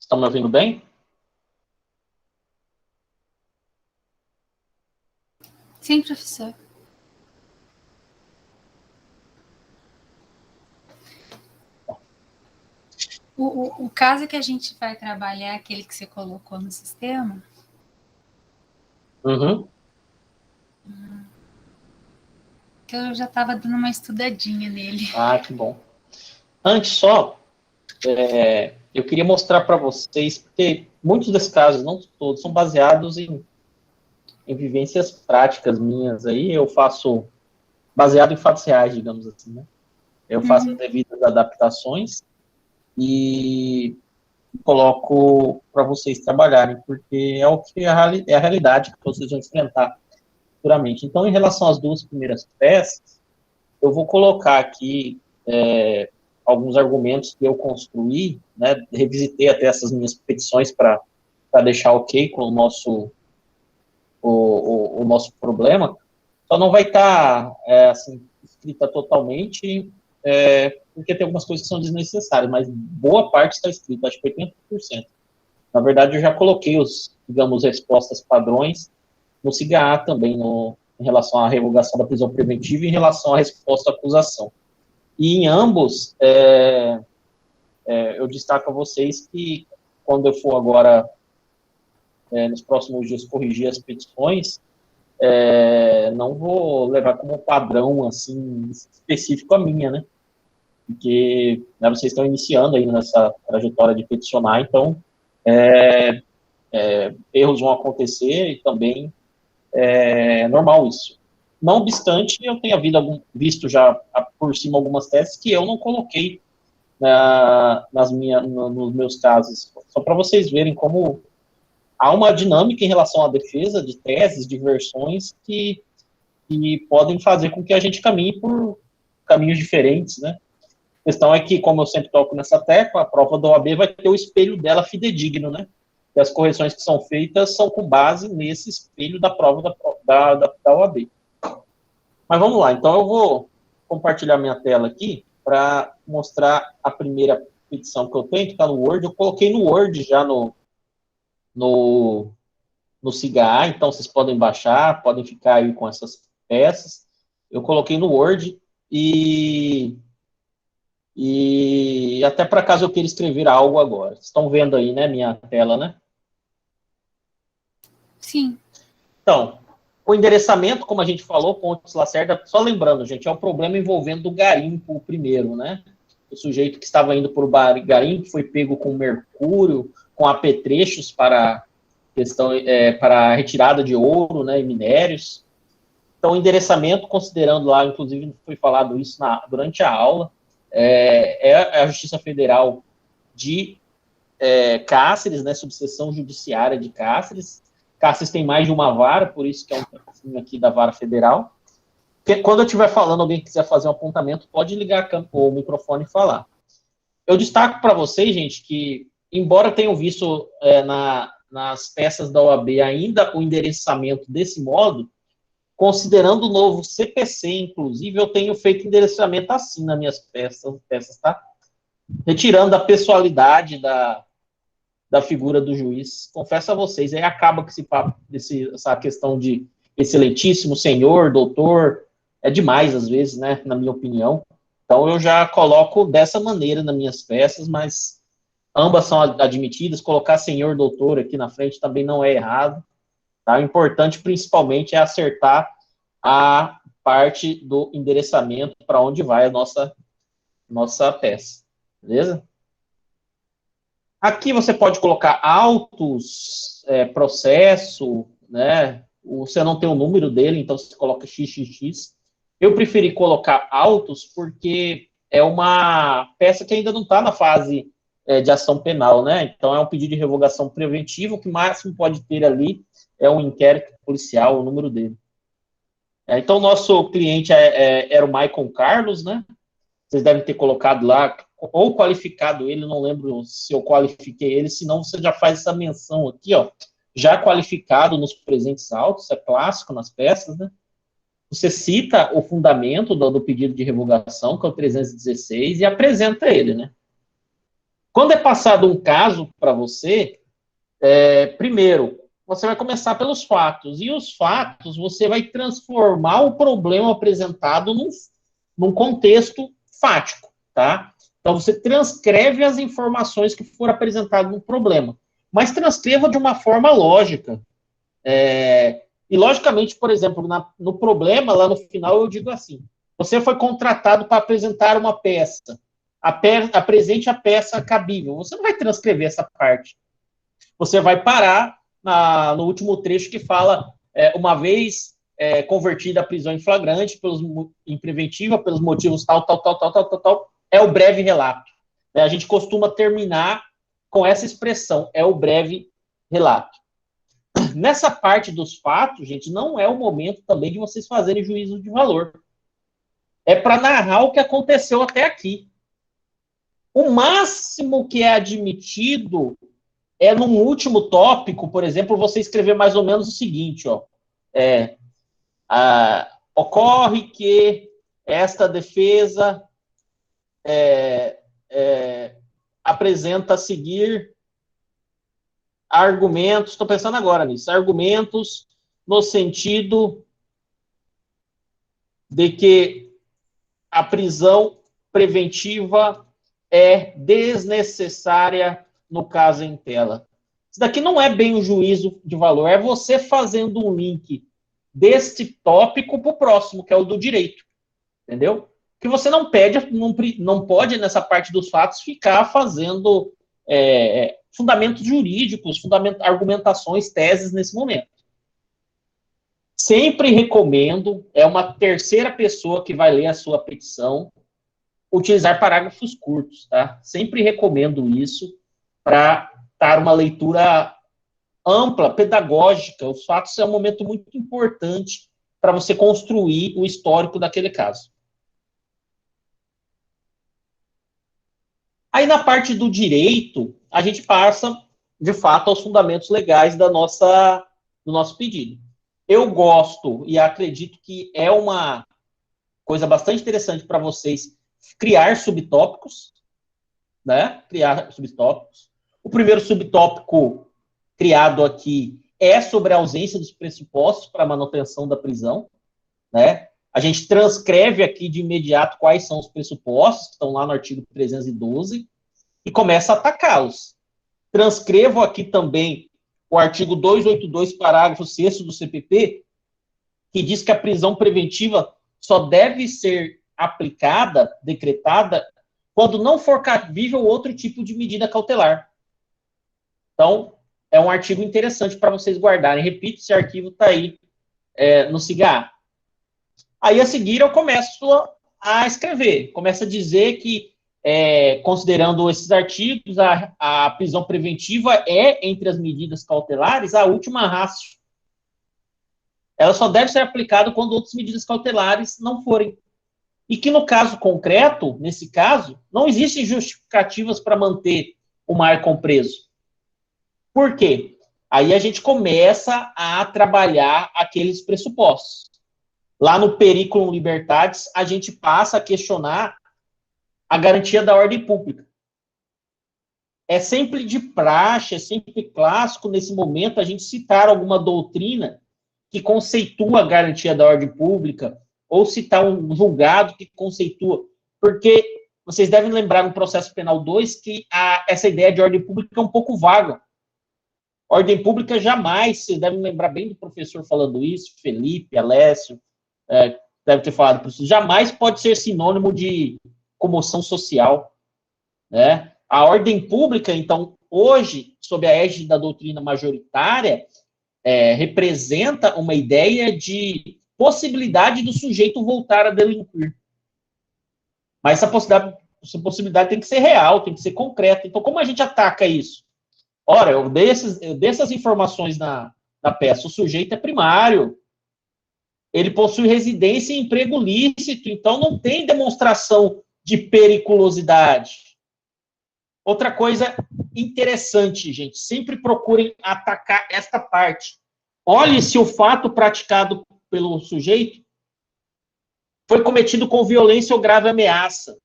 Estão me ouvindo bem? Sim, professor. O caso que a gente vai trabalhar é aquele que você colocou no sistema? Uhum. Que eu já estava dando uma estudadinha nele. Ah, que bom. Antes só, eu queria mostrar para vocês, porque muitos desses casos, não todos, são baseados em vivências práticas minhas aí. Eu faço, baseado em fatos reais, digamos assim, né? Eu faço as devidas adaptações e coloco para vocês trabalharem, porque é o que é a realidade que vocês vão enfrentar futuramente. Então, em relação às duas primeiras peças, eu vou colocar aqui alguns argumentos que eu construí, né, revisitei até essas minhas petições para deixar ok com o nosso problema, só não vai estar assim, escrita totalmente, porque tem algumas coisas que são desnecessárias, mas boa parte está escrita, acho que 80%. Na verdade, eu já coloquei digamos, respostas padrões no SIGA também, em relação à revogação da prisão preventiva e em relação à resposta à acusação. E em ambos, eu destaco a vocês que, quando eu for agora, nos próximos dias, corrigir as petições, não vou levar como padrão, assim, específico a minha, né? Porque, né, vocês estão iniciando aí nessa trajetória de peticionar, então, erros vão acontecer e também é normal isso. Não obstante, eu tenho visto já por cima algumas teses que eu não coloquei nos meus casos, só para vocês verem como há uma dinâmica em relação à defesa de teses, de versões que podem fazer com que a gente caminhe por caminhos diferentes, né? A questão é que, como eu sempre toco nessa tecla, a prova da OAB vai ter o espelho dela fidedigno, né? E as correções que são feitas são com base nesse espelho da prova da OAB. Mas vamos lá, então eu vou compartilhar minha tela aqui para mostrar a primeira petição que eu tenho, que está no Word. Eu coloquei no Word já no, no SIGA, então vocês podem baixar, podem ficar aí com essas peças. Eu coloquei no Word e até para caso eu queira escrever algo agora. Vocês estão vendo aí, né, minha tela, né? Sim. Então, o endereçamento, como a gente falou, Pontes Lacerda, só lembrando, gente, é um problema envolvendo o garimpo primeiro, né? O sujeito que estava indo por garimpo foi pego com mercúrio, com apetrechos para para retirada de ouro, né, e minérios. Então, o endereçamento, considerando lá, inclusive foi falado isso durante a aula, é a Justiça Federal de Cáceres, né, subseção judiciária de Cáceres. Cáceres tem mais de uma vara, por isso que é um pedacinho aqui da vara federal. Porque quando eu estiver falando, alguém quiser fazer um apontamento, pode ligar o microfone e falar. Eu destaco para vocês, gente, que, embora tenham visto nas peças da OAB ainda o endereçamento desse modo, considerando o novo CPC, inclusive, eu tenho feito endereçamento assim nas minhas peças, tá? Retirando a pessoalidade da figura do juiz. Confesso a vocês, aí acaba com essa questão de excelentíssimo senhor, doutor, é demais às vezes, né, na minha opinião. Então eu já coloco dessa maneira nas minhas peças, mas ambas são admitidas, colocar senhor, doutor aqui na frente também não é errado, tá? O importante principalmente é acertar a parte do endereçamento para onde vai a nossa peça, beleza? Aqui você pode colocar autos, processo, né? Você não tem o número dele, então você coloca XXX. Eu preferi colocar autos porque é uma peça que ainda não está na fase de ação penal, né? Então é um pedido de revogação preventiva, o que máximo pode ter ali é um inquérito policial, o número dele. Então o nosso cliente era o Michael Carlos, né? Vocês devem ter colocado lá, ou qualificado ele, não lembro se eu qualifiquei ele, senão você já faz essa menção aqui, ó, já qualificado nos presentes autos, é clássico nas peças, né? Você cita o fundamento do pedido de revogação, que é o 316, e apresenta ele, né? Quando é passado um caso para você, primeiro, você vai começar pelos fatos. E os fatos, você vai transformar o problema apresentado num contexto fático, tá? Então, você transcreve as informações que foram apresentadas no problema. Mas transcreva de uma forma lógica. E, logicamente, por exemplo, no problema, lá no final, eu digo assim, você foi contratado para apresentar uma peça. Apresente a peça cabível. Você não vai transcrever essa parte. Você vai parar no último trecho que fala, uma vez convertida a prisão em flagrante, em preventiva, pelos motivos tal, é o breve relato. A gente costuma terminar com essa expressão, é o breve relato. Nessa parte dos fatos, gente, não é o momento também de vocês fazerem juízo de valor. É para narrar o que aconteceu até aqui. O máximo que é admitido é num último tópico, por exemplo, você escrever mais ou menos o seguinte, ó. Ocorre que esta defesa apresenta a seguir argumentos, estou pensando agora nisso, argumentos no sentido de que a prisão preventiva é desnecessária no caso em tela. Isso daqui não é bem o juízo de valor, é você fazendo um link deste tópico para o próximo, que é o do direito. Entendeu? Que você não pode, nessa parte dos fatos, ficar fazendo fundamentos jurídicos, argumentações, teses nesse momento. Sempre recomendo, é uma terceira pessoa que vai ler a sua petição, utilizar parágrafos curtos, tá? Sempre recomendo isso para dar uma leitura ampla, pedagógica. Os fatos é um momento muito importante para você construir o histórico daquele caso. Aí, na parte do direito, a gente passa, de fato, aos fundamentos legais do nosso pedido. Eu gosto e acredito que é uma coisa bastante interessante para vocês criar subtópicos, né? Criar subtópicos. O primeiro subtópico criado aqui é sobre a ausência dos pressupostos para a manutenção da prisão, né? A gente transcreve aqui de imediato quais são os pressupostos, que estão lá no artigo 312, e começa a atacá-los. Transcrevo aqui também o artigo 282, parágrafo 6º do CPP, que diz que a prisão preventiva só deve ser aplicada, decretada, quando não for cabível outro tipo de medida cautelar. Então, é um artigo interessante para vocês guardarem. Repito, esse arquivo está aí no CIGA. Aí, a seguir, eu começo a escrever. Começo a dizer que, considerando esses artigos, a prisão preventiva é, entre as medidas cautelares, a última ratio. Ela só deve ser aplicada quando outras medidas cautelares não forem. E que, no caso concreto, nesse caso, não existem justificativas para manter o Maicon preso. Por quê? Aí a gente começa a trabalhar aqueles pressupostos. Lá no Periculum Libertatis, a gente passa a questionar a garantia da ordem pública. É sempre de praxe, é sempre clássico, nesse momento, a gente citar alguma doutrina que conceitua a garantia da ordem pública, ou citar um julgado que conceitua, porque vocês devem lembrar no processo penal 2 que essa ideia de ordem pública é um pouco vaga. Ordem pública jamais, vocês devem lembrar bem do professor falando isso, Felipe, Alessio, deve ter falado para vocês, jamais pode ser sinônimo de comoção social, né? A ordem pública, então, hoje, sob a égide da doutrina majoritária, representa uma ideia de possibilidade do sujeito voltar a delinquir. Mas essa possibilidade tem que ser real, tem que ser concreta. Então, como a gente ataca isso? Ora, eu dei essas informações na peça. O sujeito é primário. Ele possui residência e emprego lícito, então não tem demonstração de periculosidade. Outra coisa interessante, gente, sempre procurem atacar esta parte. Olhe se o fato praticado pelo sujeito foi cometido com violência ou grave ameaça.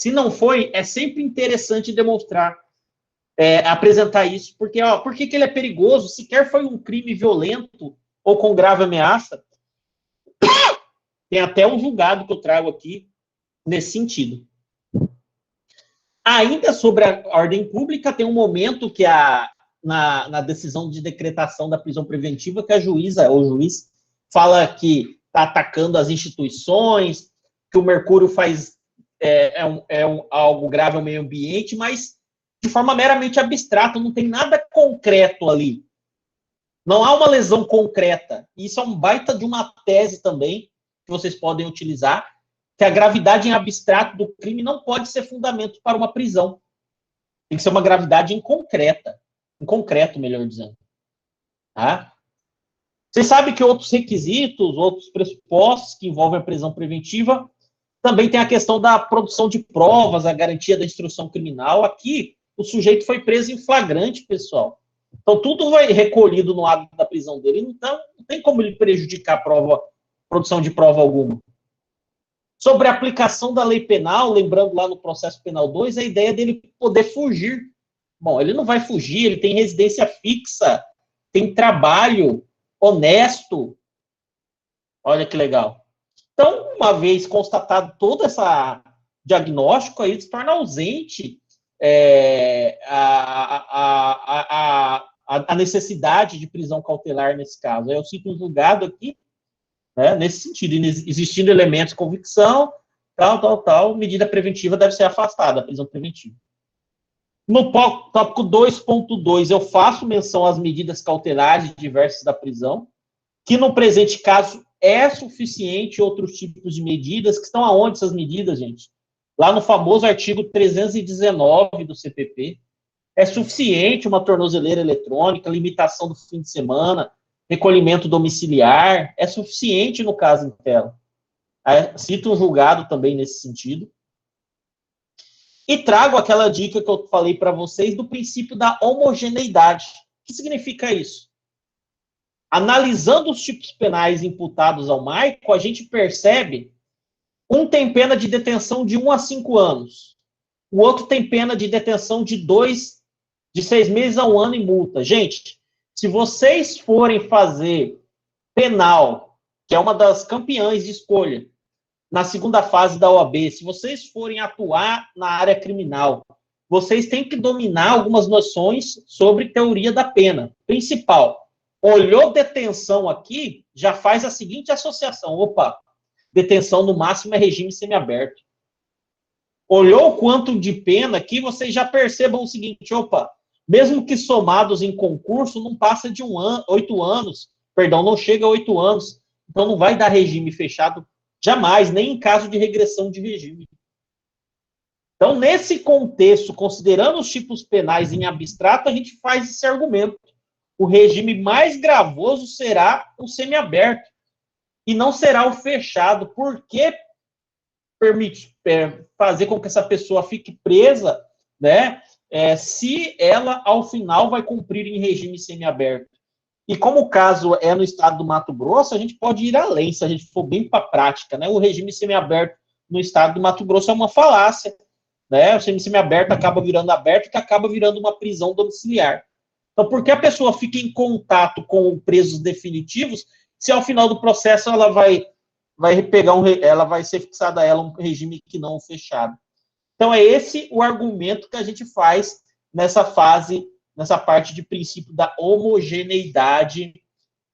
Se não foi, é sempre interessante demonstrar, apresentar isso, porque, por que ele é perigoso? Sequer foi um crime violento ou com grave ameaça. Tem até um julgado que eu trago aqui nesse sentido. Ainda sobre a ordem pública, tem um momento que na decisão de decretação da prisão preventiva, que a juíza ou o juiz fala que está atacando as instituições, que o mercúrio faz algo grave ao meio ambiente, mas de forma meramente abstrata, não tem nada concreto ali. Não há uma lesão concreta. Isso é um baita de uma tese também, que vocês podem utilizar, que a gravidade em abstrato do crime não pode ser fundamento para uma prisão. Tem que ser uma gravidade em concreto, melhor dizendo. Tá? Vocês sabem que outros requisitos, outros pressupostos que envolvem a prisão preventiva, também tem a questão da produção de provas, a garantia da instrução criminal. Aqui, o sujeito foi preso em flagrante, pessoal. Então, tudo vai recolhido no ato da prisão dele, então não tem como ele prejudicar a produção de prova alguma. Sobre a aplicação da lei penal, lembrando lá no processo penal 2, a ideia dele poder fugir. Bom, ele não vai fugir, ele tem residência fixa, tem trabalho honesto. Olha que legal. Então, uma vez constatado todo esse diagnóstico, aí se torna ausente a necessidade de prisão cautelar nesse caso. Eu cito um julgado aqui, nesse sentido, existindo elementos de convicção, tal, medida preventiva deve ser afastada, a prisão preventiva. No tópico 2.2, eu faço menção às medidas cautelares diversas da prisão, que no presente caso é suficiente outros tipos de medidas, que estão aonde essas medidas, gente? Lá no famoso artigo 319 do CPP, é suficiente uma tornozeleira eletrônica, limitação do fim de semana, recolhimento domiciliar, é suficiente no caso em tela. Cito um julgado também nesse sentido. E trago aquela dica que eu falei para vocês do princípio da homogeneidade. O que significa isso? Analisando os tipos penais imputados ao Maico, a gente percebe um tem pena de detenção de 1 a 5 anos. O outro tem pena de detenção de 6 meses a 1 ano e multa. Gente, se vocês forem fazer penal, que é uma das campeãs de escolha, na segunda fase da OAB, se vocês forem atuar na área criminal, vocês têm que dominar algumas noções sobre teoria da pena. Principal, olhou detenção aqui, já faz a seguinte associação. Opa, detenção no máximo é regime semiaberto. Olhou o quanto de pena aqui, vocês já percebam o seguinte, opa, mesmo que somados em concurso, não passa de 8 anos, perdão, não chega a 8 anos, então não vai dar regime fechado jamais, nem em caso de regressão de regime. Então, nesse contexto, considerando os tipos penais em abstrato, a gente faz esse argumento. O regime mais gravoso será o semiaberto, e não será o fechado, porque permite fazer com que essa pessoa fique presa, se ela, ao final, vai cumprir em regime semiaberto. E como o caso é no estado do Mato Grosso, a gente pode ir além, se a gente for bem para a prática. O regime semiaberto no estado do Mato Grosso é uma falácia. O regime semiaberto acaba virando aberto, que acaba virando uma prisão domiciliar. Então, por que a pessoa fica em contato com presos definitivos, se ao final do processo ela vai ser fixada a ela um regime que não fechado? Então, é esse o argumento que a gente faz nessa parte de princípio da homogeneidade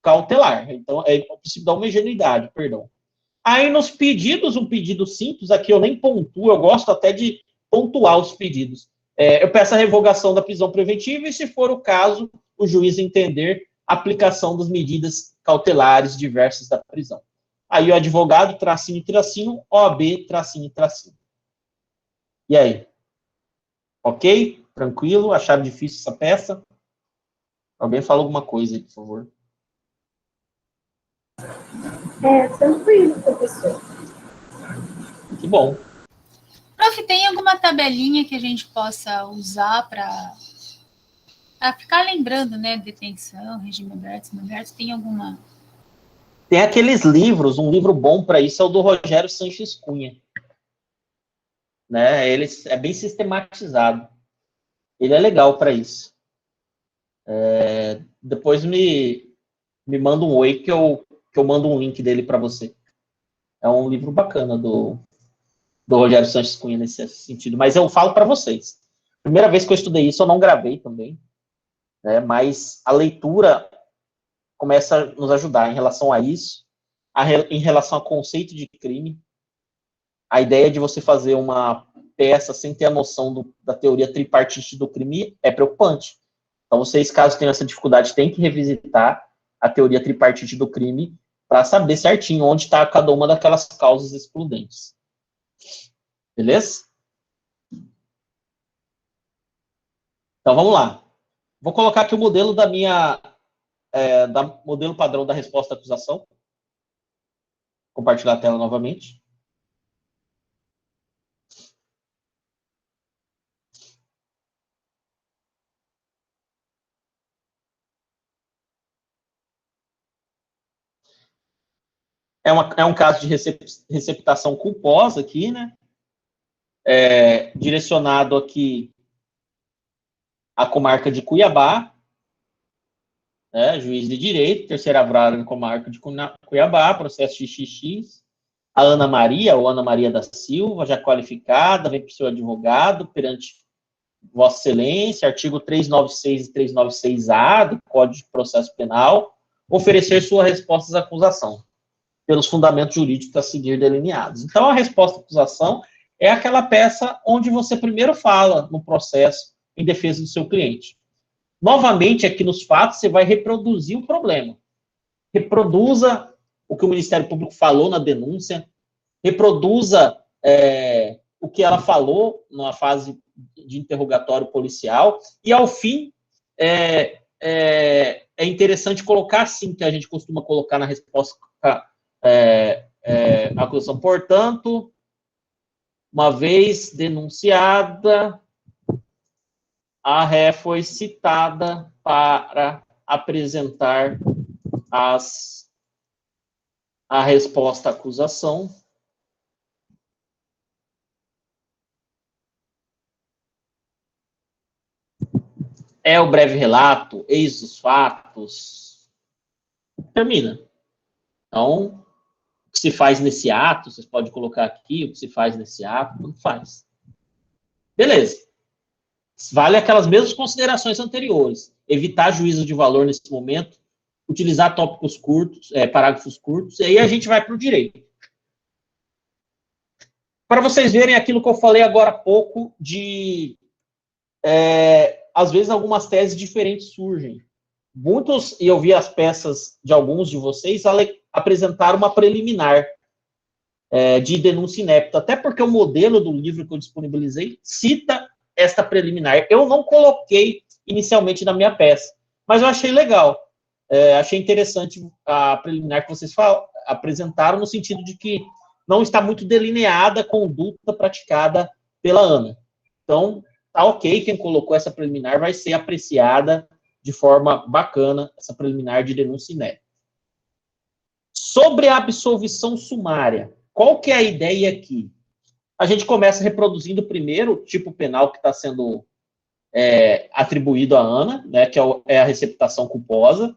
cautelar. Então, é o princípio da homogeneidade, perdão. Aí, nos pedidos, um pedido simples, aqui eu nem pontuo, eu gosto até de pontuar os pedidos. Eu peço a revogação da prisão preventiva e, se for o caso, o juiz entender a aplicação das medidas cautelares diversas da prisão. Aí, o advogado, tracinho, OAB, tracinho. E aí? Ok? Tranquilo? Acharam difícil essa peça? Alguém fala alguma coisa aí, por favor. Tranquilo, professor. Que bom. Prof, tem alguma tabelinha que a gente possa usar para ficar lembrando, detenção, regime aberto, semiaberto? Tem alguma? Tem aqueles livros, um livro bom para isso é o do Rogério Sanches Cunha. né? Ele é bem sistematizado. Ele é legal para isso. Depois me manda um oi que eu mando um link dele para você. É um livro bacana do Rogério Sanches Cunha nesse sentido. Mas eu falo para vocês. Primeira vez que eu estudei isso, eu não gravei também, né? Mas a leitura começa a nos ajudar em relação a isso, em relação ao conceito de crime. A ideia de você fazer uma peça sem ter a noção da teoria tripartite do crime é preocupante. Então, vocês, caso tenham essa dificuldade, têm que revisitar a teoria tripartite do crime para saber certinho onde está cada uma daquelas causas excludentes. Beleza? Então, vamos lá. Vou colocar aqui o modelo da minha... modelo padrão da resposta à acusação. Compartilhar a tela novamente. É um caso de receptação culposa aqui, né? Direcionado aqui à comarca de Cuiabá, né? Juiz de direito, terceira vara na comarca de Cuiabá, processo XXX. A Ana Maria, ou Ana Maria da Silva, já qualificada, vem para o seu advogado, perante Vossa Excelência, artigo 396 e 396-A do Código de Processo Penal, oferecer suas respostas à acusação, pelos fundamentos jurídicos a seguir delineados. Então, a resposta à acusação é aquela peça onde você primeiro fala no processo em defesa do seu cliente. Novamente, aqui nos fatos, você vai reproduzir o problema. Reproduza o que o Ministério Público falou na denúncia, reproduza o que ela falou na fase de interrogatório policial, e, ao fim, é interessante colocar assim, que a gente costuma colocar na resposta acusação. Portanto, uma vez denunciada, a ré foi citada para apresentar a resposta à acusação. É o breve relato, eis os fatos. Termina. Então, o que se faz nesse ato, vocês podem colocar aqui o que se faz nesse ato, não faz. Beleza. Vale aquelas mesmas considerações anteriores. Evitar juízo de valor nesse momento, utilizar tópicos curtos, parágrafos curtos, e aí a gente vai para o direito. Para vocês verem aquilo que eu falei agora há pouco, às vezes algumas teses diferentes surgem. Muitos, e eu vi as peças de alguns de vocês, apresentaram uma preliminar de denúncia inepta, até porque o modelo do livro que eu disponibilizei cita esta preliminar. Eu não coloquei inicialmente na minha peça, mas eu achei legal. Achei interessante a preliminar que vocês apresentaram, no sentido de que não está muito delineada a conduta praticada pela Ana. Então, tá ok, quem colocou essa preliminar vai ser apreciada de forma bacana, essa preliminar de denúncia inédita. Sobre a absolvição sumária, qual que é a ideia aqui? A gente começa reproduzindo primeiro o tipo penal que está sendo atribuído à Ana, né, que é a receptação culposa.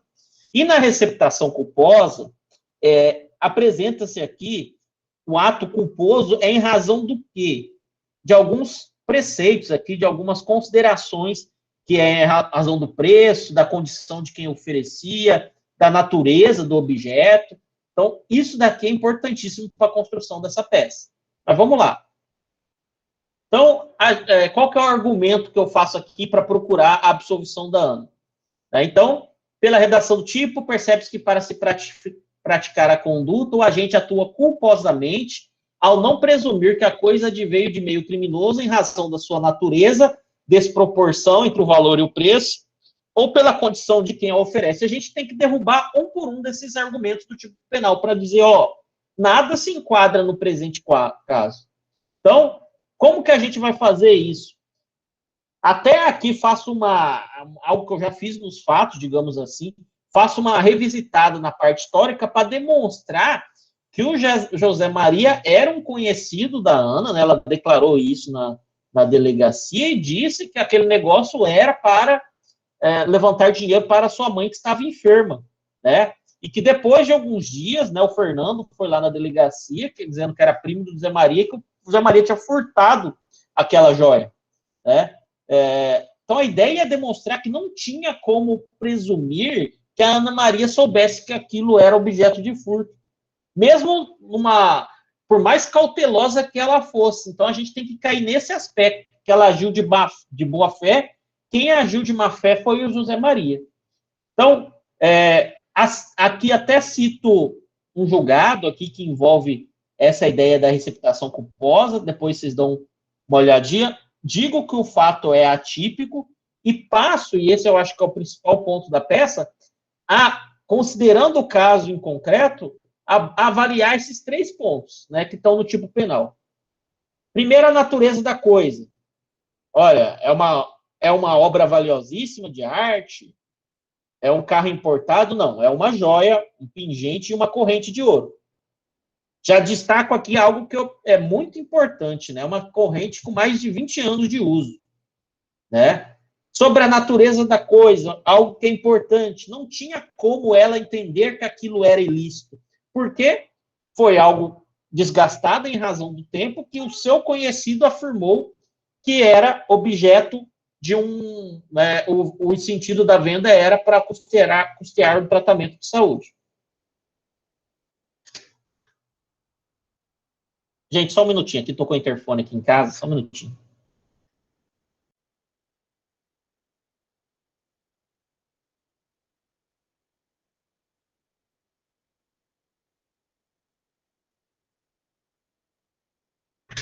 E na receptação culposa, apresenta-se aqui o ato culposo em razão do quê? De alguns preceitos aqui, de algumas considerações, que é a razão do preço, da condição de quem oferecia, da natureza do objeto. Então, isso daqui é importantíssimo para a construção dessa peça. Mas vamos lá. Então, qual que é o argumento que eu faço aqui para procurar a absolvição da Ana? Então, pela redação do tipo, percebe-se que para se praticar a conduta, o agente atua culposamente ao não presumir que a coisa adveio de meio criminoso em razão da sua natureza, desproporção entre o valor e o preço, ou pela condição de quem a oferece. A gente tem que derrubar um por um desses argumentos do tipo penal para dizer, nada se enquadra no presente caso. Então, como que a gente vai fazer isso? Até aqui faço algo que eu já fiz nos fatos, digamos assim, faço uma revisitada na parte histórica para demonstrar que o José Maria era um conhecido da Ana, né? Ela declarou isso na delegacia e disse que aquele negócio era para levantar dinheiro para sua mãe que estava enferma, né? E que depois de alguns dias, né, o Fernando foi lá na delegacia, dizendo que era primo do José Maria, que o José Maria tinha furtado aquela joia, né? Então a ideia é demonstrar que não tinha como presumir que a Ana Maria soubesse que aquilo era objeto de furto, mesmo por mais cautelosa que ela fosse. Então a gente tem que cair nesse aspecto, que ela agiu de boa fé. Quem agiu de má fé foi o José Maria. Então, aqui até cito um julgado aqui que envolve essa ideia da receptação culposa, depois vocês dão uma olhadinha. Digo que o fato é atípico e passo, e esse eu acho que é o principal ponto da peça, considerando o caso em concreto, a avaliar esses 3 pontos, né, que estão no tipo penal. Primeiro, a natureza da coisa. Olha, é uma obra valiosíssima de arte, é um carro importado? Não, é uma joia, um pingente e uma corrente de ouro. Já destaco aqui algo que é muito importante, né? Uma corrente com mais de 20 anos de uso, né? Sobre a natureza da coisa, algo que é importante, não tinha como ela entender que aquilo era ilícito, porque foi algo desgastado em razão do tempo que o seu conhecido afirmou que era objeto de o sentido da venda era para custear o tratamento de saúde. Gente, só um minutinho, aqui tocou o interfone aqui em casa, só um minutinho.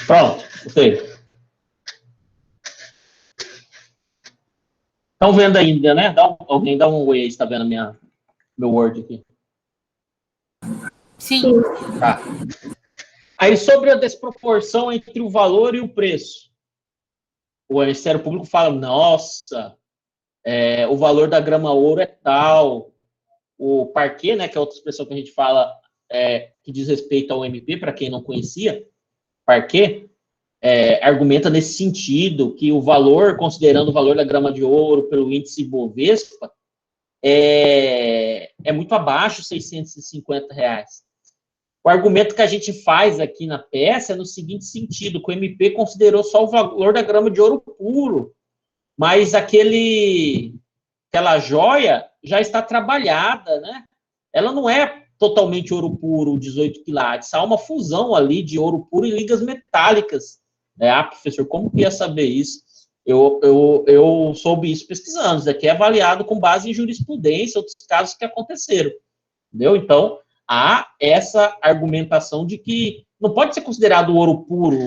Pronto, ok. Estão vendo ainda, né? Alguém dá um oi aí, está vendo meu Word aqui. Sim. Tá. Aí, sobre a desproporção entre o valor e o preço. O Ministério Público fala, nossa, o valor da grama ouro é tal. O parquet, né, que é outra expressão que a gente fala, que diz respeito ao MP, para quem não conhecia, parquet, argumenta nesse sentido, que o valor, considerando o valor da grama de ouro pelo índice Bovespa, é muito abaixo de R$650. O argumento que a gente faz aqui na peça é no seguinte sentido, que o MP considerou só o valor da grama de ouro puro, mas aquela joia já está trabalhada, né? Ela não é totalmente ouro puro, 18 quilates, há uma fusão ali de ouro puro e ligas metálicas. Professor, como que ia saber isso? Eu soube isso pesquisando, isso aqui é avaliado com base em jurisprudência, outros casos que aconteceram, entendeu? Então, há essa argumentação de que não pode ser considerado ouro puro,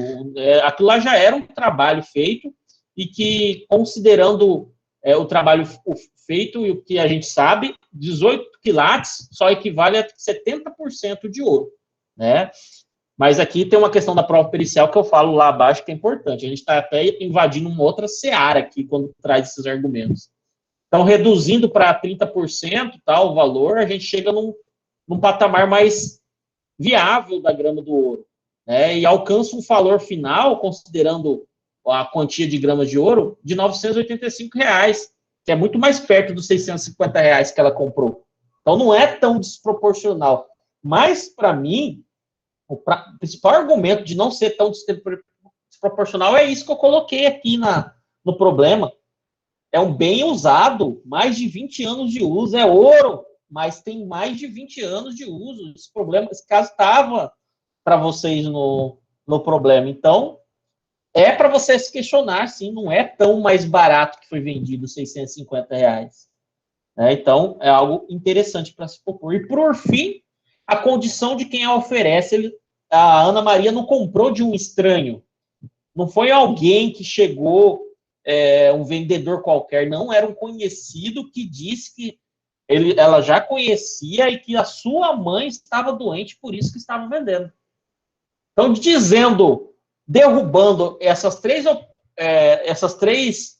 aquilo lá já era um trabalho feito e que, considerando o trabalho feito e o que a gente sabe, 18 quilates só equivale a 70% de ouro, né? Mas aqui tem uma questão da prova pericial que eu falo lá abaixo que é importante. A gente está até invadindo uma outra seara aqui quando traz esses argumentos. Então, reduzindo para 30% o valor, a gente chega num patamar mais viável da grama do ouro, né? E alcança um valor final, considerando a quantia de gramas de ouro, de R$985, que é muito mais perto dos R$650 que ela comprou. Então, não é tão desproporcional. Mas, para mim, o principal argumento de não ser tão desproporcional é isso que eu coloquei aqui no problema. É um bem usado, mais de 20 anos de uso, é ouro, mas tem mais de 20 anos de uso. Esse caso estava para vocês no problema. Então, é para você se questionar, sim, não é tão mais barato que foi vendido R$650. Então, é algo interessante para se propor. E, por fim, a condição de quem a oferece. A Ana Maria não comprou de um estranho. Não foi alguém que chegou, um vendedor qualquer, não, era um conhecido que disse que ela já conhecia e que a sua mãe estava doente, por isso que estava vendendo. Então, derrubando essas três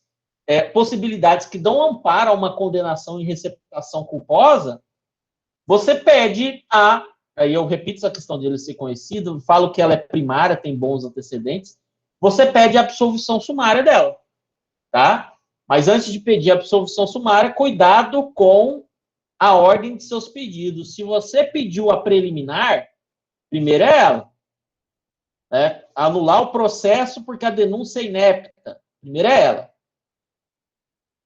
possibilidades que dão amparo a uma condenação em receptação culposa, você pede a aí eu repito essa questão de ele ser conhecido, falo que ela é primária, tem bons antecedentes, você pede a absolvição sumária dela, tá? Mas antes de pedir a absolvição sumária, cuidado com a ordem de seus pedidos. Se você pediu a preliminar, primeiro é ela. Né? Anular o processo porque a denúncia é inepta. Primeiro é ela.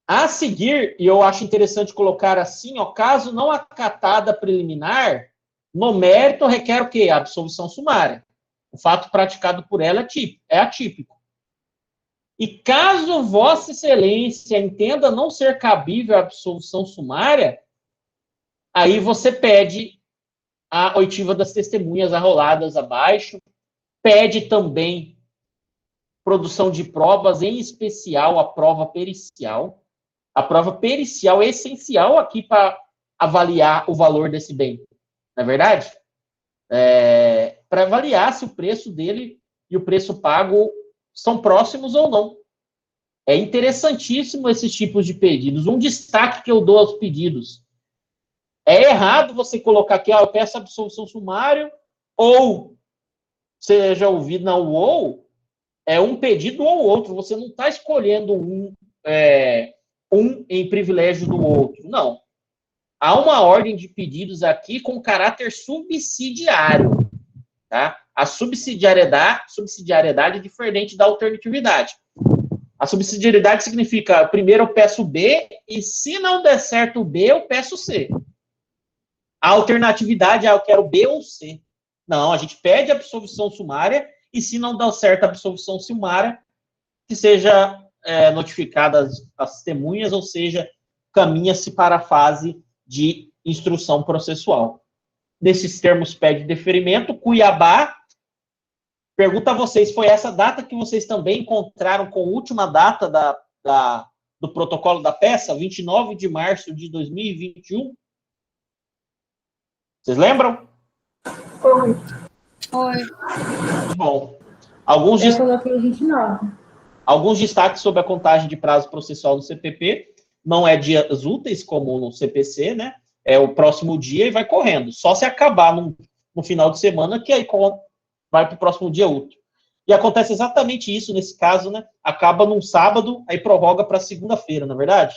A seguir, e eu acho interessante colocar assim, ó, caso não acatada preliminar, no mérito requer o quê? A absolvição sumária. O fato praticado por ela é atípico. E caso Vossa Excelência entenda não ser cabível a absolvição sumária, aí você pede a oitiva das testemunhas arroladas abaixo, pede também produção de provas, em especial a prova pericial. A prova pericial é essencial aqui para avaliar o valor desse bem, não é verdade? Para avaliar se o preço dele e o preço pago são próximos ou não. É interessantíssimo esses tipos de pedidos. Um destaque que eu dou aos pedidos. É errado você colocar aqui, eu peço absolvição sumária, ou seja ouvido na ou, é um pedido ou outro. Você não está escolhendo um em privilégio do outro. Não. Há uma ordem de pedidos aqui com caráter subsidiário. Tá? A subsidiariedade é diferente da alternatividade. A subsidiariedade significa, primeiro eu peço B, e se não der certo o B, eu peço C. A alternatividade é, eu quero B ou C. Não, a gente pede a absolvição sumária, e se não der certo a absolvição sumária, que seja notificada as testemunhas, ou seja, caminha-se para a fase de instrução processual. Nesses termos, pede deferimento. Cuiabá, pergunta a vocês, foi essa data que vocês também encontraram com a última data do protocolo da peça, 29 de março de 2021? Vocês lembram? Foi. Bom. Eu coloquei 29. Alguns destaques sobre a contagem de prazo processual no CPP. Não é dias úteis, como no CPC, né? É o próximo dia e vai correndo. Só se acabar no final de semana, que aí vai para o próximo dia útil. E acontece exatamente isso nesse caso, né? Acaba num sábado, aí prorroga para segunda-feira, não é verdade?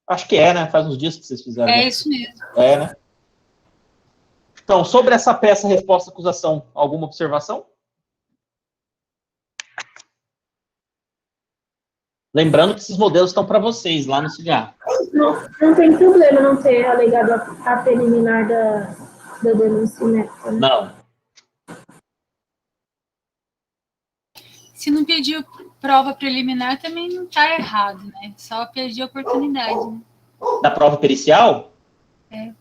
Acho que né? Faz uns dias que vocês fizeram. É isso mesmo. Né? Então, sobre essa peça, resposta à acusação, alguma observação? Lembrando que esses modelos estão para vocês, lá no CIGA. Não tem problema não ter alegado a preliminar da denúncia, né? Não. Se não pediu prova preliminar, também não está errado, né? Só pedir oportunidade. Né? Da prova pericial? É.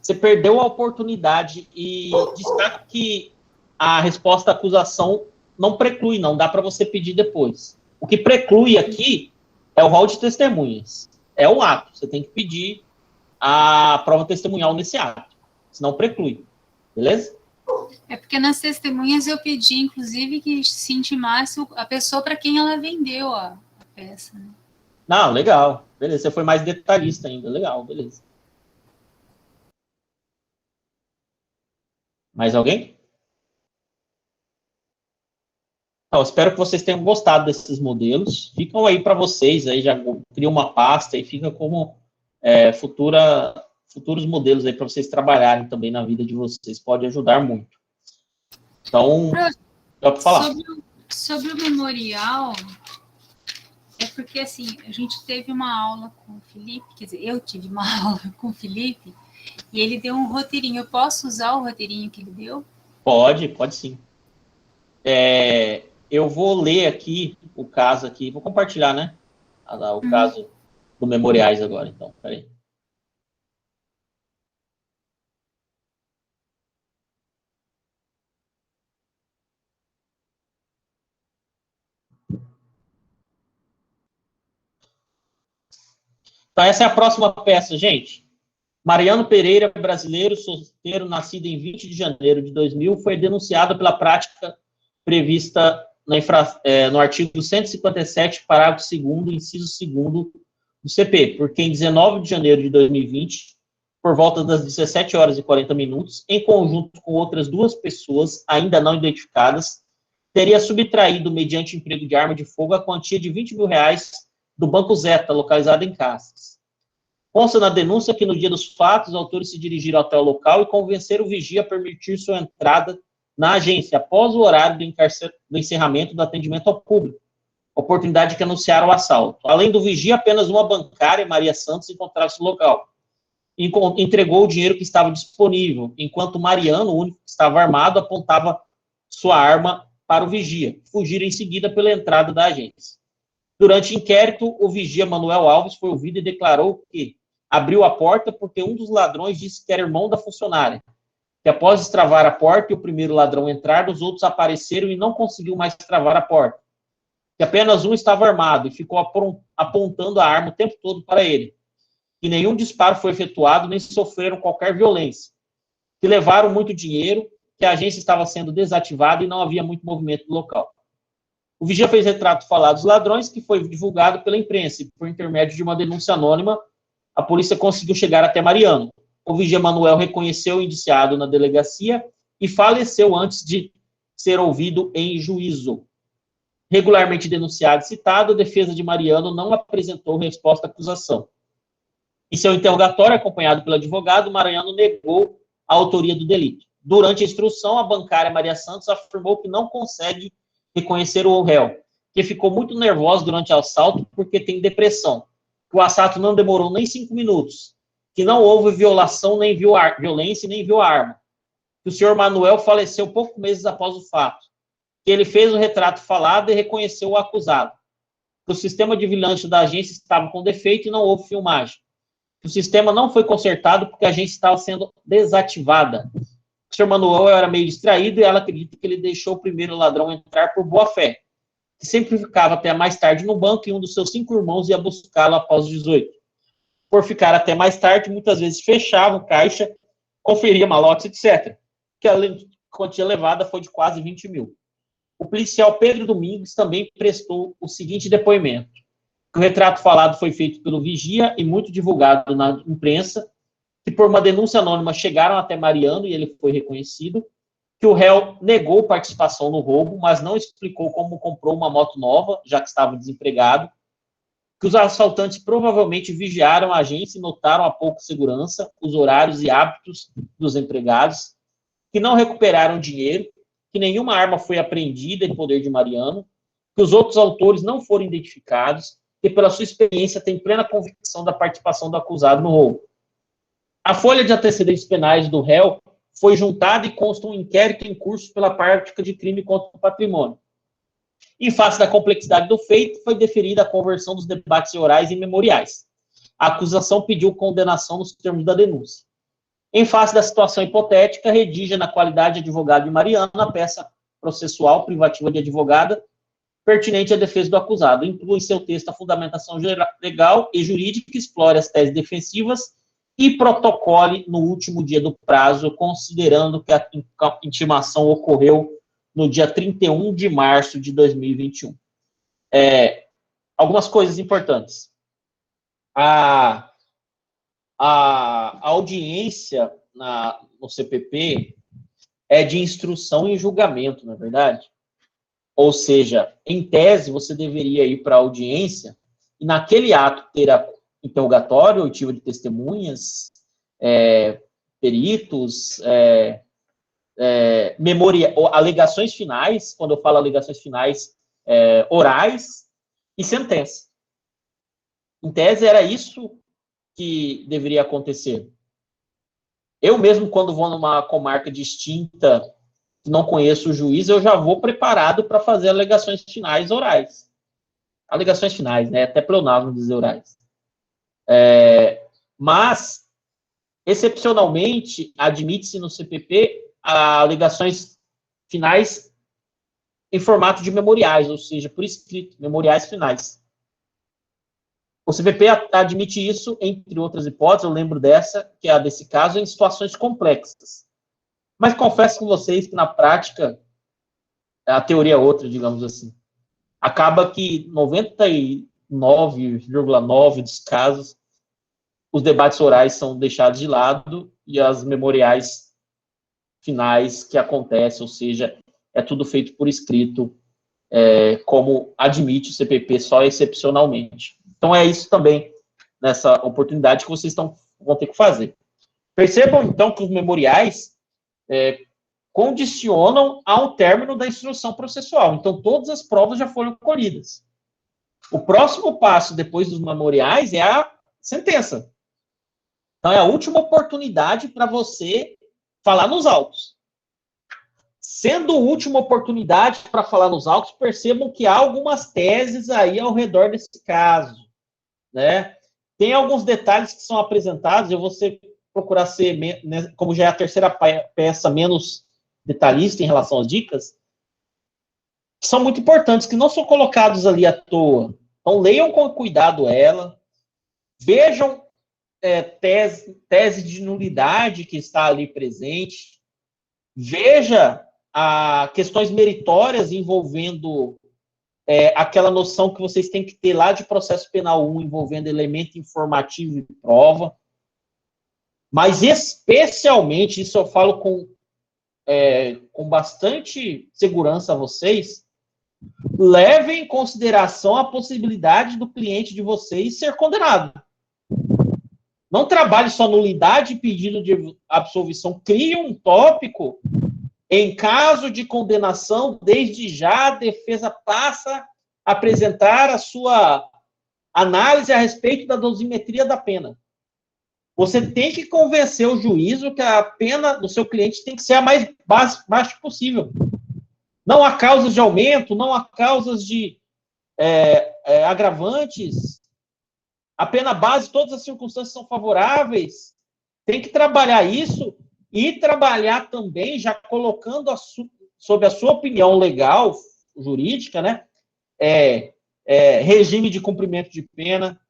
Você perdeu a oportunidade e destaca que a resposta à acusação não preclui, não dá para você pedir depois. O que preclui aqui é o rol de testemunhas. É um ato. Você tem que pedir a prova testemunhal nesse ato. Senão preclui. Beleza? É porque nas testemunhas eu pedi, inclusive, que se intimasse a pessoa para quem ela vendeu a peça. Né? Não, legal. Beleza. Você foi mais detalhista ainda. Legal, beleza. Mais alguém? Então, espero que vocês tenham gostado desses modelos. Ficam aí para vocês, aí já cria uma pasta e fica como futuros modelos aí para vocês trabalharem também na vida de vocês. Pode ajudar muito. Então, dá para falar. Sobre o memorial, é porque, assim, a gente teve uma aula com o Felipe, quer dizer, eu tive uma aula com o Felipe, e ele deu um roteirinho. Eu posso usar o roteirinho que ele deu? Pode sim. Eu vou ler aqui o caso aqui, vou compartilhar, né? O caso do Memoriais agora, então. Peraí. Então, essa é a próxima peça, gente. Mariano Pereira, brasileiro, solteiro, nascido em 20 de janeiro de 2000, foi denunciado pela prática prevista no artigo 157, parágrafo 2º, inciso 2º do CP, porque em 19 de janeiro de 2020, por volta das 17 horas e 40 minutos, em conjunto com outras 2 pessoas, ainda não identificadas, teria subtraído, mediante emprego de arma de fogo, a quantia de R$ 20.000 do Banco Zeta, localizado em Casas. Consta na denúncia que, no dia dos fatos, os autores se dirigiram até o local e convenceram o vigia a permitir sua entrada na agência, após o horário do encerramento do atendimento ao público, oportunidade que anunciaram o assalto. Além do vigia, apenas uma bancária, Maria Santos, encontrava-se no local. Entregou o dinheiro que estava disponível, enquanto Mariano, o único que estava armado, apontava sua arma para o vigia, fugir em seguida pela entrada da agência. Durante o inquérito, o vigia Manuel Alves foi ouvido e declarou que abriu a porta porque um dos ladrões disse que era irmão da funcionária, que após destravar a porta e o primeiro ladrão entrar, os outros apareceram e não conseguiu mais travar a porta, que apenas um estava armado e ficou apontando a arma o tempo todo para ele, que nenhum disparo foi efetuado nem sofreram qualquer violência, que levaram muito dinheiro, que a agência estava sendo desativada e não havia muito movimento no local. O vigia fez retrato falado dos ladrões, que foi divulgado pela imprensa, e por intermédio de uma denúncia anônima, a polícia conseguiu chegar até Mariano. O vigia Manuel reconheceu o indiciado na delegacia e faleceu antes de ser ouvido em juízo. Regularmente denunciado e citado, a defesa de Mariano não apresentou resposta à acusação. Em seu interrogatório, acompanhado pelo advogado, Mariano negou a autoria do delito. Durante a instrução, a bancária Maria Santos afirmou que não consegue reconhecer o réu, que ficou muito nervosa durante o assalto porque tem depressão, que o assalto não demorou nem 5 minutos, que não houve violação, nem violência, nem viu a arma, que o senhor Manuel faleceu poucos meses após o fato, que ele fez o retrato falado e reconheceu o acusado, que o sistema de vigilância da agência estava com defeito e não houve filmagem, que o sistema não foi consertado porque a agência estava sendo desativada. O senhor Manuel era meio distraído e ela acredita que ele deixou o primeiro ladrão entrar por boa fé, que sempre ficava até mais tarde no banco e um dos seus 5 irmãos ia buscá-lo após os 18. Por ficar até mais tarde, muitas vezes fechava o caixa, conferia malotes, etc. Que a quantia levada foi de quase 20 mil. O policial Pedro Domingos também prestou o seguinte depoimento: que o retrato falado foi feito pelo vigia e muito divulgado na imprensa, que por uma denúncia anônima chegaram até Mariano e ele foi reconhecido, que o réu negou participação no roubo, mas não explicou como comprou uma moto nova, já que estava desempregado, que os assaltantes provavelmente vigiaram a agência e notaram a pouca segurança, os horários e hábitos dos empregados, que não recuperaram dinheiro, que nenhuma arma foi apreendida em poder de Mariano, que os outros autores não foram identificados, e pela sua experiência tem plena convicção da participação do acusado no roubo. A folha de antecedentes penais do réu foi juntada e consta um inquérito em curso pela prática de crime contra o patrimônio. Em face da complexidade do feito, foi deferida a conversão dos debates orais em memoriais. A acusação pediu condenação nos termos da denúncia. Em face da situação hipotética, redige na qualidade de advogado de Mariano a peça processual privativa de advogada pertinente à defesa do acusado. Inclui em seu texto a fundamentação legal e jurídica que explore as teses defensivas e protocole no último dia do prazo, considerando que a intimação ocorreu no dia 31 de março de 2021. Algumas coisas importantes. A audiência no CPP é de instrução e julgamento, não é verdade? Ou seja, em tese, você deveria ir para a audiência e naquele ato ter interrogatório, oitiva de testemunhas, peritos, alegações finais, quando eu falo alegações finais, orais e sentença. Em tese, era isso que deveria acontecer. Eu mesmo, quando vou numa comarca distinta, não conheço o juiz, eu já vou preparado para fazer alegações finais orais. Alegações finais, né? Até pleonasmo dizer orais. Mas, excepcionalmente, admite-se no CPP alegações finais em formato de memoriais, ou seja, por escrito, memoriais finais. O CPP admite isso, entre outras hipóteses, eu lembro dessa, que é a desse caso, em situações complexas. Mas confesso com vocês que, na prática, a teoria é outra, digamos assim. Acaba que 99,9% dos casos os debates orais são deixados de lado e as memoriais finais que acontecem, ou seja, é tudo feito por escrito, como admite o CPP só excepcionalmente. Então, é isso também, nessa oportunidade que vocês vão ter que fazer. Percebam, então, que os memoriais condicionam ao término da instrução processual. Então, todas as provas já foram colhidas. O próximo passo, depois dos memoriais, é a sentença. Então, é a última oportunidade para você falar nos autos. Sendo a última oportunidade para falar nos autos, percebam que há algumas teses aí ao redor desse caso, né? Tem alguns detalhes que são apresentados, eu vou procurar ser, como já é a terceira peça, menos detalhista em relação às dicas, que são muito importantes, que não são colocados ali à toa. Então, leiam com cuidado ela, vejam tese de nulidade que está ali presente, veja questões meritórias envolvendo aquela noção que vocês têm que ter lá de processo penal 1, envolvendo elemento informativo e prova, mas especialmente, isso eu falo com bastante segurança a vocês, levem em consideração a possibilidade do cliente de vocês ser condenado. Não trabalhe só nulidade e pedido de absolvição. Crie um tópico. Em caso de condenação, desde já a defesa passa a apresentar a sua análise a respeito da dosimetria da pena. Você tem que convencer o juízo que a pena do seu cliente tem que ser a mais baixa possível. Não há causas de aumento, não há causas de agravantes. A pena base, todas as circunstâncias são favoráveis. Tem que trabalhar isso e trabalhar também, já colocando sob a sua opinião legal, jurídica, né? Regime de cumprimento de pena,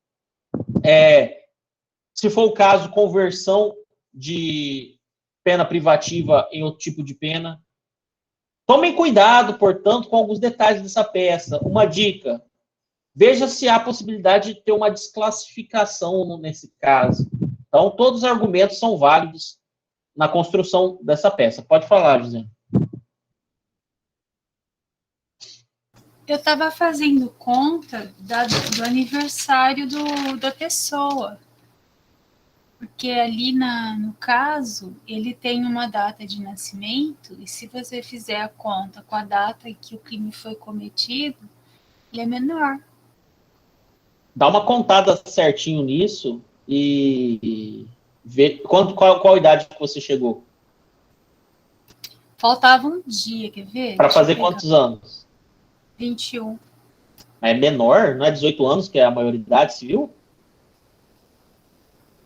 se for o caso, conversão de pena privativa em outro tipo de pena. Tomem cuidado, portanto, com alguns detalhes dessa peça. Uma dica: veja se há possibilidade de ter uma desclassificação nesse caso. Então, todos os argumentos são válidos na construção dessa peça. Pode falar, José. Eu estava fazendo conta do aniversário da pessoa. Porque ali no caso, ele tem uma data de nascimento, e se você fizer a conta com a data em que o crime foi cometido, ele é menor. Dá uma contada certinho nisso e ver qual idade que você chegou. Faltava um dia, quer ver? Para fazer quantos anos? 21. É menor? Não é 18 anos, que é a maioridade civil?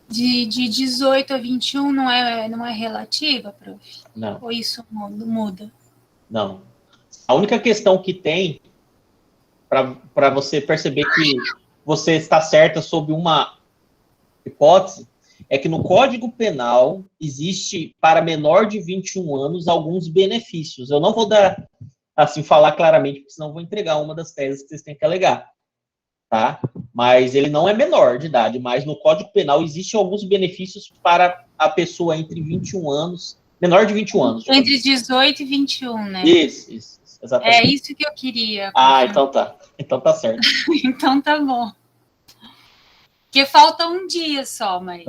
De 18 a 21 não é relativa, prof? Não. Ou isso muda? Não. A única questão que tem para você perceber que você está certa sobre uma hipótese é que no Código Penal existe para menor de 21 anos alguns benefícios. Eu não vou falar claramente, porque senão vou entregar uma das teses que vocês têm que alegar. Tá? Mas ele não é menor de idade, mas no Código Penal existem alguns benefícios para a pessoa entre 21 anos, menor de 21 anos. Entre 18 e 21, né? Isso, exatamente. É isso que eu queria. Então tá. Então tá certo. Então tá bom. Porque falta um dia só, mas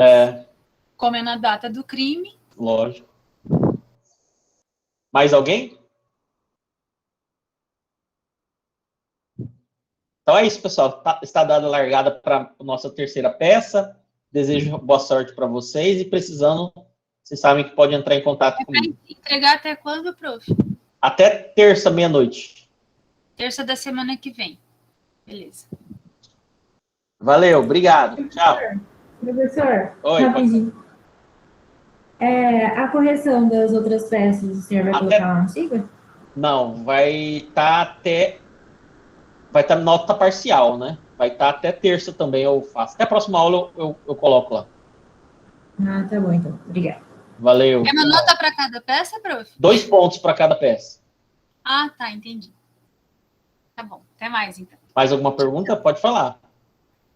como é na data do crime... Lógico. Mais alguém? Então é isso, pessoal. Está dada a largada para a nossa terceira peça. Desejo boa sorte para vocês e precisando, vocês sabem que pode entrar em contato comigo. Entregar até quando, prof? Até terça, meia-noite. Terça da semana que vem. Beleza. Valeu, obrigado. Tchau. Professor, Oi, rapidinho. A correção das outras peças, o senhor vai colocar lá na sigla? Não, vai estar nota parcial, né? Vai estar até terça também, eu faço. Até a próxima aula eu coloco lá. Ah, tá bom, então. Obrigada. Valeu. É uma nota para cada peça, prof? 2 pontos para cada peça. Ah, tá, entendi. Tá bom, até mais, então. Mais alguma pergunta? Pode falar.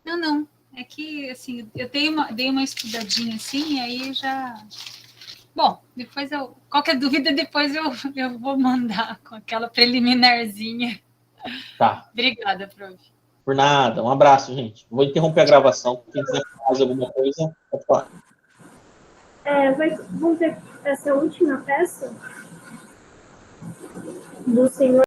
Não. É que, assim, eu dei uma estudadinha assim, e aí já... Bom, depois qualquer dúvida, depois eu vou mandar com aquela preliminarzinha. Tá. Obrigada, prof. Por nada. Um abraço, gente. Vou interromper a gravação. Quem quiser falar mais alguma coisa, pode falar. Vamos ver essa última peça do senhor